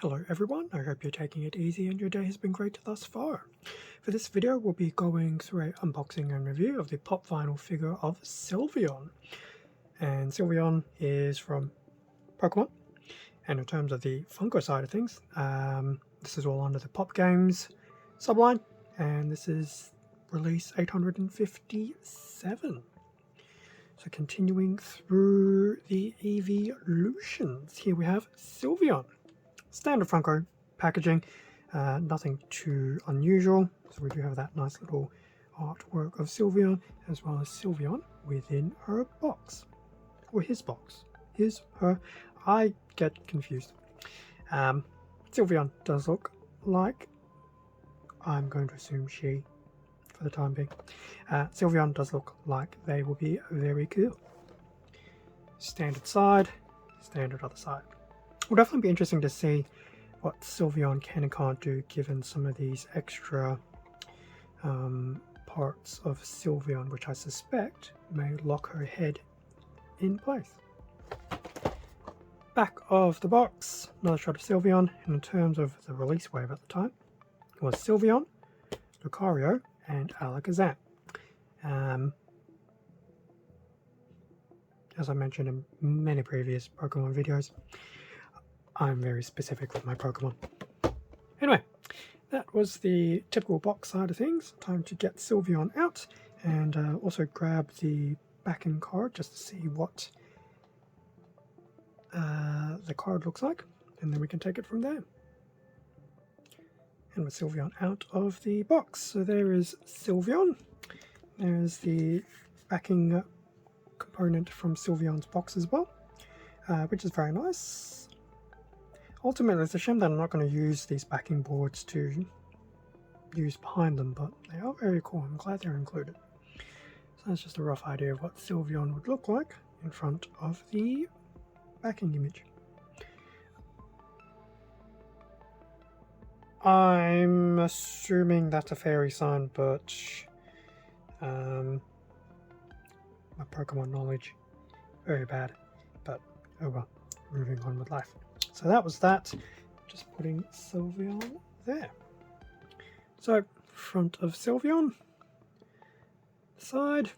Hello everyone, I hope you're taking it easy and your day has been great thus far. For this video we'll be going through an unboxing and review of the pop vinyl figure of Sylveon. And Sylveon is from Pokemon, and in terms of the Funko side of things, this is all under the Pop Games subline, and this is release 857. So continuing through the evolutions, here we have Sylveon. Standard Funko packaging, nothing too unusual. So we do have that nice little artwork of Sylveon, as well as Sylveon within her box, or his box, his, her, I get confused. Sylveon does look like, I'm going to assume she, for the time being. Sylveon does look like they will be very cool. Standard side, standard other side. Will definitely be interesting to see what Sylveon can and can't do given some of these extra parts of Sylveon, which I suspect may lock her head in place. Back of the box, another shot of Sylveon, and in terms of the release wave at the time, it was Sylveon, Lucario, and Alakazam. As I mentioned in many previous Pokemon videos, I'm very specific with my Pokemon. Anyway, that was the typical box side of things. Time to get Sylveon out and also grab the backing card just to see what the card looks like, and then we can take it from there. And with Sylveon out of the box, so there is Sylveon. There's the backing component from Sylveon's box as well, which is very nice. Ultimately, it's a shame that I'm not going to use these backing boards to use behind them, but they are very cool. I'm glad they're included. So that's just a rough idea of what Sylveon would look like in front of the backing image. I'm assuming that's a fairy sign, but my Pokemon knowledge, very bad. But oh well, moving on with life. So that was that, just putting Sylveon there. So, front of Sylveon, the side,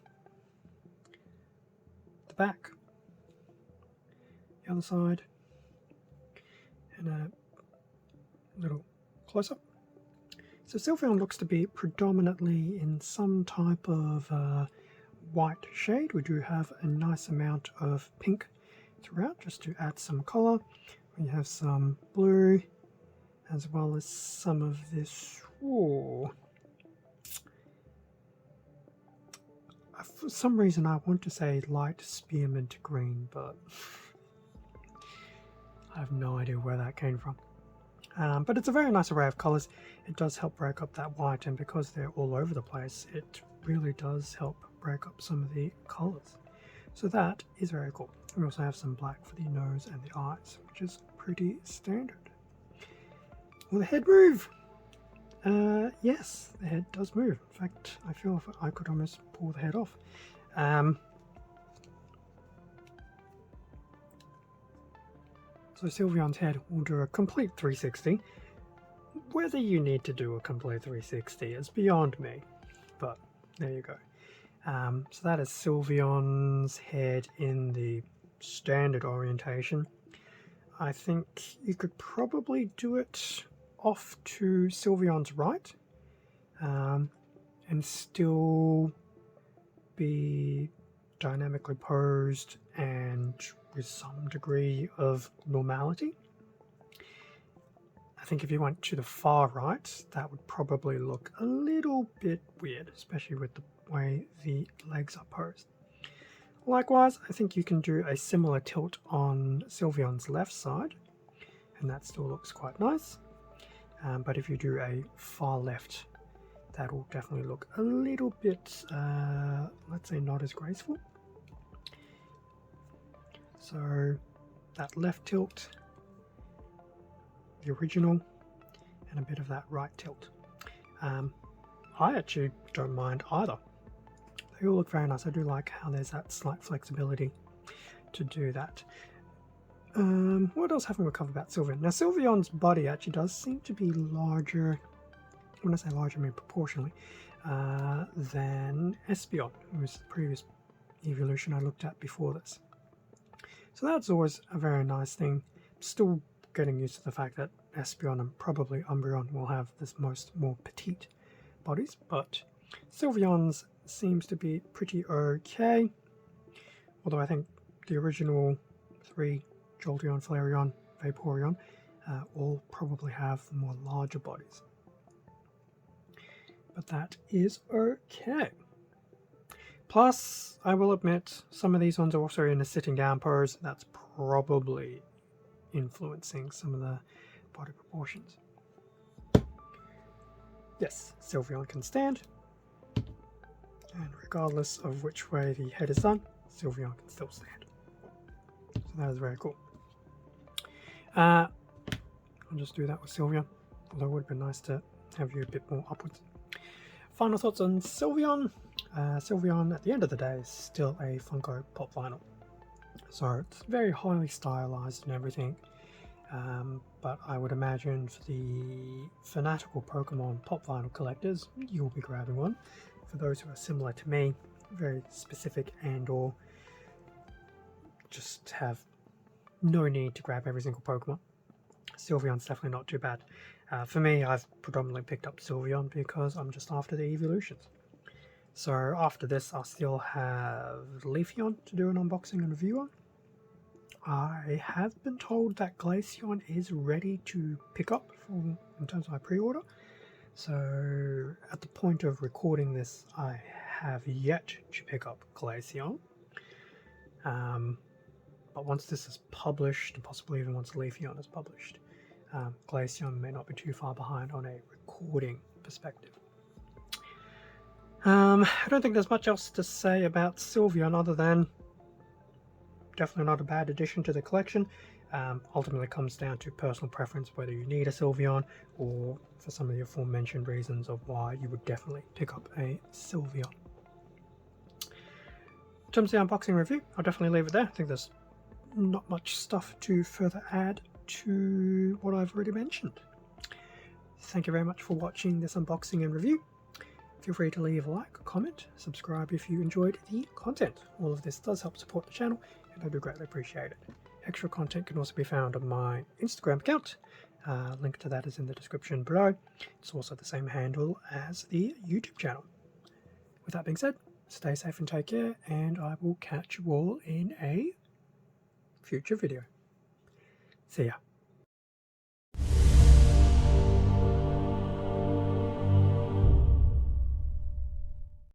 the back, the other side, and a little close-up. So Sylveon looks to be predominantly in some type of white shade. We do have a nice amount of pink throughout, just to add some colour. We have some blue, as well as some of this, for some reason I want to say light spearmint green, but I have no idea where that came from. But it's a very nice array of colours. It does help break up that white, and because they're all over the place, it really does help break up some of the colours. So that is very cool. We also have some black for the nose and the eyes, which is pretty standard. Will the head move? Yes, the head does move. In fact, I feel I could almost pull the head off. So Sylveon's head will do a complete 360. Whether you need to do a complete 360 is beyond me, but there you go. So that is Sylveon's head in the standard orientation. I think you could probably do it off to Sylveon's right, and still be dynamically posed and with some degree of normality. I think if you went to the far right, that would probably look a little bit weird, especially with the way the legs are posed. Likewise, I think you can do a similar tilt on Sylveon's left side, and that still looks quite nice. But if you do a far left, that will definitely look a little bit, let's say, not as graceful. So that left tilt, the original, and a bit of that right tilt. I actually don't mind either. They all look very nice. I do like how there's that slight flexibility to do that. What else haven't we covered about Sylveon? Now, Sylveon's body actually does seem to be larger, when I say larger, I mean proportionally, than Espeon, who was the previous evolution I looked at before this. So that's always a very nice thing. Still getting used to the fact that Espeon and probably Umbreon will have this more petite bodies, but Sylveon's seems to be pretty okay. Although I think the original 3, Jolteon, Flareon, Vaporeon, all probably have the more larger bodies. But that is okay. Plus, I will admit, some of these ones are also in a sitting down pose. That's probably influencing some of the body proportions. Yes, Sylveon can stand. And regardless of which way the head is done, Sylveon can still stand. So that is very cool. I'll just do that with Sylveon, although it would have been nice to have you a bit more upwards. Final thoughts on Sylveon. Sylveon, at the end of the day, is still a Funko Pop Vinyl. So it's very highly stylized and everything. But I would imagine for the fanatical Pokemon Pop Vinyl collectors, you'll be grabbing one. For those who are similar to me, very specific and or just have no need to grab every single Pokemon, Sylveon's definitely not too bad. For me, I've predominantly picked up Sylveon because I'm just after the evolutions. So after this, I'll still have Leafeon to do an unboxing and review on. I have been told that Glaceon is ready to pick up in terms of my pre-order. So at the point of recording this, I have yet to pick up Glaceon. But once this is published, and possibly even once Leafeon is published, Glaceon may not be too far behind on a recording perspective. I don't think there's much else to say about Sylveon other than definitely not a bad addition to the collection. Ultimately comes down to personal preference, whether you need a Sylveon or for some of the aforementioned reasons of why you would definitely pick up a Sylveon. In terms of the unboxing review, I'll definitely leave it there. I think there's not much stuff to further add to what I've already mentioned. Thank you very much for watching this unboxing and review. Feel free to leave a like, comment, subscribe if you enjoyed the content. All of this does help support the channel and I do greatly appreciate it. Extra content can also be found on my Instagram account. Link to that is in the description below. It's also the same handle as the YouTube channel. With that being said, stay safe and take care, and I will catch you all in a future video. See ya.